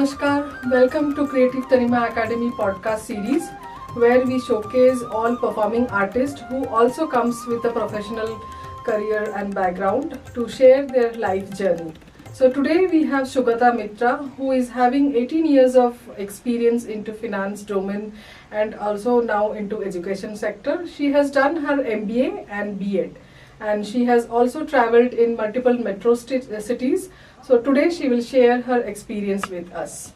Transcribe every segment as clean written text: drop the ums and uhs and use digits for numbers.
Namaskar, welcome to Creative Tanima Academy Podcast series where we showcase all performing artists who also comes with a professional career and background to share their life journey. So today we have Sugata Mitra who is having 18 years of experience into finance domain and also now into education sector. She has done her MBA and B.Ed and she has also traveled in multiple metro cities. So today she will share her experience with us.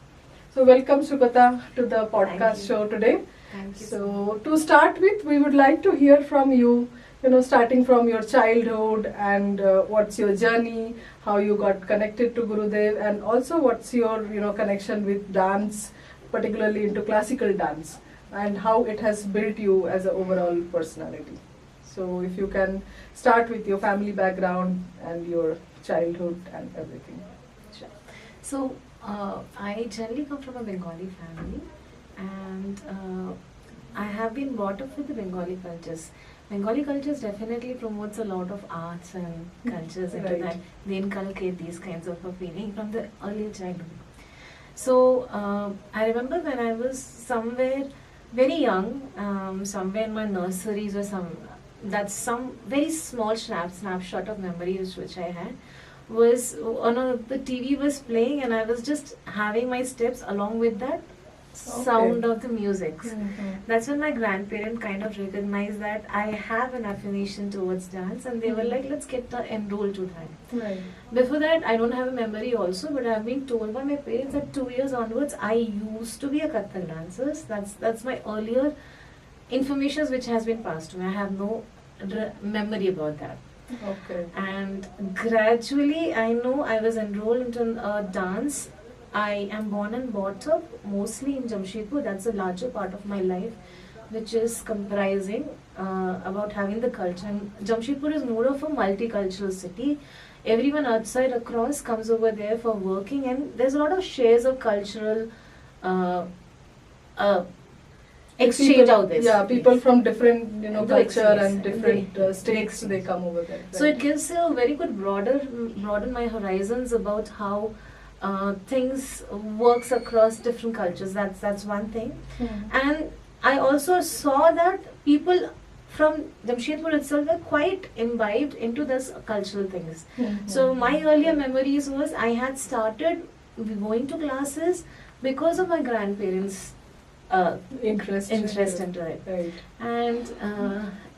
So welcome Sugata to the podcast show today. Thank you. So to start with, we would like to hear from you, starting from your childhood and what's your journey, how you got connected to Gurudev, and also what's your, connection with dance, particularly into classical dance, and how it has built you as an overall personality. So if you can start with your family background and your childhood and everything. Sure. So I generally come from a Bengali family, and I have been brought up with the Bengali cultures. Bengali cultures definitely promotes a lot of arts and cultures into Right. that. They inculcate these kinds of a feeling from the early childhood. So I remember when I was somewhere very young, somewhere in my nurseries or some very small snapshot of memories which I had was the TV was playing and I was just having my steps along with that sound of the music. That's when my grandparent kind of recognized that I have an affiliation towards dance, and they were like, let's get enrolled to that. Right. Before that, I don't have a memory also, but I've been told by my parents that 2 years onwards, I used to be a Kathak dancer. That's my earlier information which has been passed to me. I have no memory about that. Okay. And gradually, I know I was enrolled into dance. I am born and brought up mostly in Jamshedpur. That's a larger part of my life, which is comprising about having the culture. And Jamshedpur is more of a multicultural city. Everyone outside across comes over there for working, and there's a lot of shares of cultural exchange out there. Yeah, people from different The culture experience. and different They- states, they come over there. So it gives a very good broaden my horizons about how things works across different cultures. That's one thing. And I also saw that people from Jamshedpur itself were quite imbibed into this cultural things. So my earlier memories was I had started going to classes because of my grandparents' interest into it. Right. And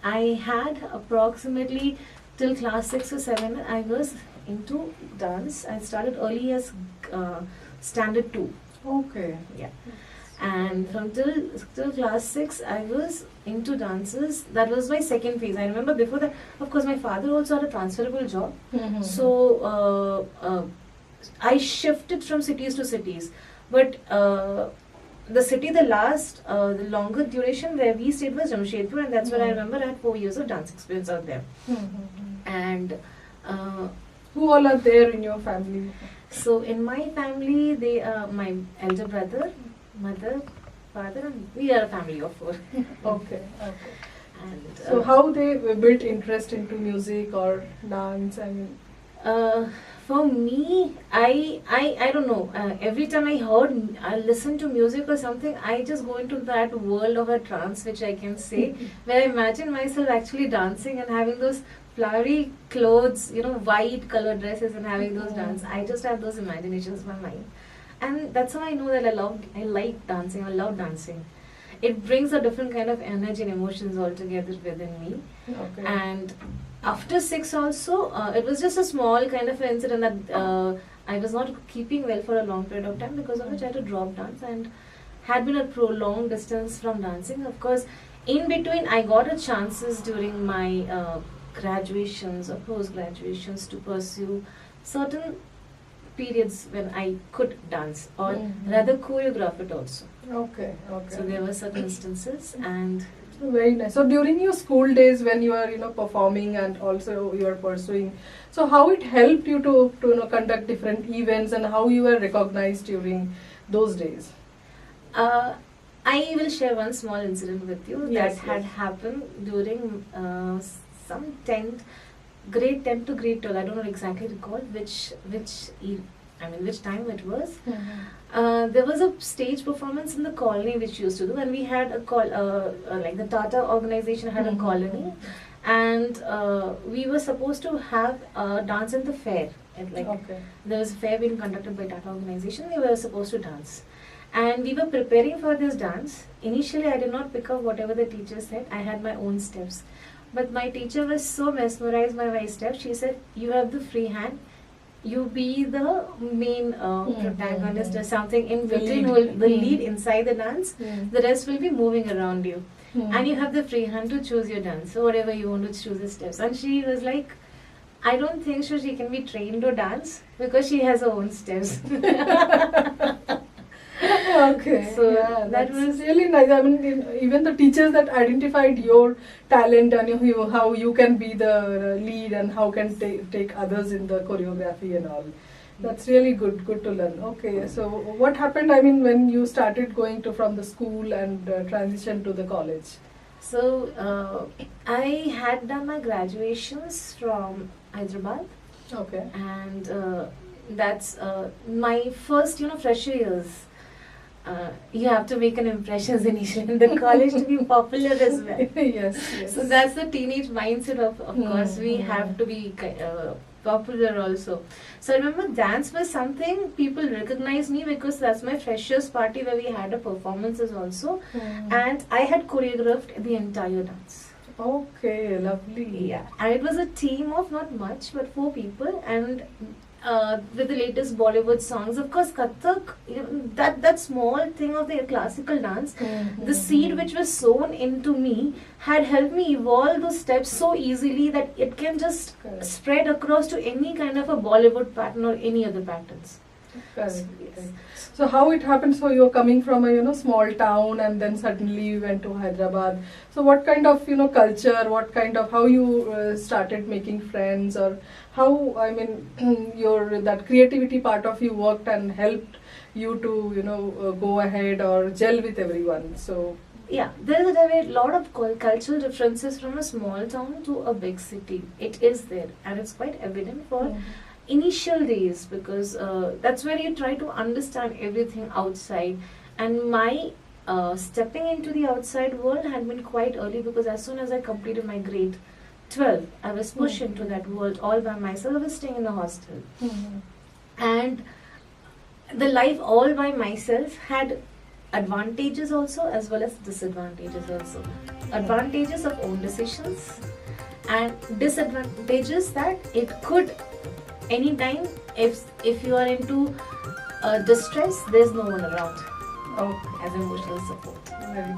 I had approximately till class 6 or 7 I was into dance. I started early as standard 2. Okay. Yeah. And from till class 6 I was into dances. That was my second phase. I remember before that, of course, my father also had a transferable job. So I shifted from cities to cities. But the city, the longer duration where we stayed was Jamshedpur, and that's where I remember I had 4 years of dance experience out there. And who all are there in your family? so in my family, they my elder brother, mother, father, and we are a family of 4. Okay. And So how they built interest into music or dance? I mean, for me, I don't know. Every time I listen to music or something, I just go into that world of a trance, which I can say, where I imagine myself actually dancing and having those flowery clothes, white colored dresses and having those dance. I just have those imaginations in my mind. And that's how I know that I like dancing, I love dancing. It brings a different kind of energy and emotions altogether within me. okay. And after 6 also, it was just a small kind of incident that I was not keeping well for a long period of time, because of which I had to drop dance and had been a prolonged distance from dancing. Of course, in between I got a chances during my graduations or post-graduations to pursue certain periods when I could dance or rather choreograph it also. Okay. So there were certain instances, and Very nice. So during your school days when you are performing and also you are pursuing, so how it helped you to conduct different events and how you were recognized during those days? I will share one small incident with you Yes, that had happened during some grade 10 to grade 12. I don't know exactly recall which I mean which time it was. There was a stage performance in the colony which used to do, and we had a like the Tata organization had a colony, and we were supposed to have a dance in the fair. And there was a fair being conducted by Tata organization. We were supposed to dance, and we were preparing for this dance. Initially, I did not pick up whatever the teacher said. I had my own steps, but my teacher was so mesmerized by my steps. She said, "You have the free hand. You be the main protagonist or something in between, the lead inside the dance. The rest will be moving around you, and you have the free hand to choose your dance. So whatever you want to choose the steps." And she was like, "I don't think so she can be trained to dance because she has her own steps." Okay, so that was really nice. I mean, even the teachers that identified your talent and how you can be the lead and how can take others in the choreography and all. That's really good to learn. Okay, so what happened, I mean, when you started going from the school and transition to the college? So I had done my graduations from Hyderabad. Okay. And that's my first, fresher years. You have to make an impression initially in the college to be popular as well. Yes. So that's the teenage mindset of course. We have to be popular also. So I remember dance was something people recognized me because that's my freshers party where we had a performances also. And I had choreographed the entire dance. Okay, lovely. Yeah, and it was a team of not much but 4 people, and with the latest Bollywood songs, of course, Kathak, that small thing of the classical dance, the seed which was sown into me had helped me evolve those steps so easily that it can just spread across to any kind of a Bollywood pattern or any other patterns. Correct. Yes. So how it happened? So you're coming from a small town and then suddenly you went to Hyderabad. So what kind of culture? What kind of how you started making friends, or how, I mean, your that creativity part of you worked and helped you to go ahead or gel with everyone? So yeah, there is a lot of cultural differences from a small town to a big city. It is there, and it's quite evident for initial days, because that's where you try to understand everything outside. And my stepping into the outside world had been quite early, because as soon as I completed my grade 12, I was pushed into that world all by myself. I was staying in a hostel. And the life all by myself had advantages also as well as disadvantages also. Advantages of own decisions, and disadvantages that it could anytime, if you are into distress, there's no one around as emotional support. Very